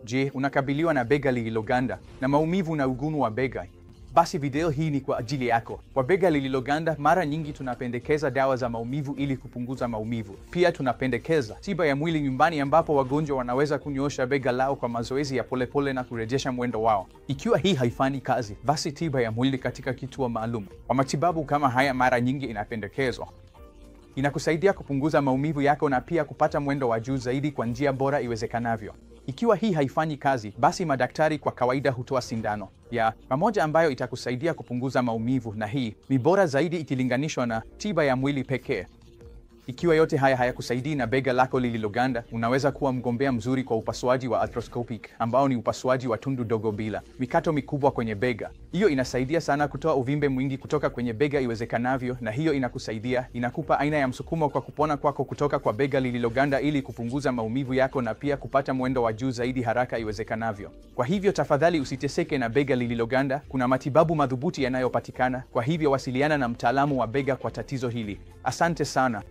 Je, unakabiliwa na bega lililoganda na maumivu na ugumu wa bega? Basi video hii ni kwa ajili yako. Kwa bega lililoganda, mara nyingi tunapendekeza dawa za maumivu ili kupunguza maumivu. Pia tunapendekeza tiba ya mwili nyumbani, ambapo wagonjwa wanaweza kunyoosha bega lao kwa mazoezi ya polepole na kurejesha mwendo wao. Ikiwa hii haifanyi kazi, basi tiba ya mwili katika kituo maalum kwa matibabu kama haya mara nyingi inapendekezwa. Inakusaidia kupunguza maumivu yako na pia kupata mwendo wa juu zaidi kwa njia bora iwezekanavyo. Ikiwa hii haifanyi kazi, basi madaktari kwa kawaida hutoa sindano ya pamoja ambayo itakusaidia kupunguza maumivu, na hii ni bora zaidi ikilinganishwa na tiba ya mwili pekee. Ikiwa yote haya hayakusaidii na bega lako lililoganda, unaweza kuwa mgombea mzuri kwa upasuaji wa arthroscopic, ambao ni upasuaji wa tundu dogo bila mikato mikubwa kwenye bega. Hiyo inasaidia sana kutoa uvimbe mwingi kutoka kwenye bega iwezekanavyo, na hiyo inakupa aina ya msukumo kwa kupona kwako kutoka kwa bega lililoganda ili kupunguza maumivu yako na pia kupata mwendo wa juu zaidi haraka iwezekanavyo. Kwa hivyo tafadhali usiteseke na bega lililoganda. Kuna matibabu madhubuti yanayopatikana, kwa hivyo wasiliana na mtaalamu wa bega kwa tatizo hili. Asante sana.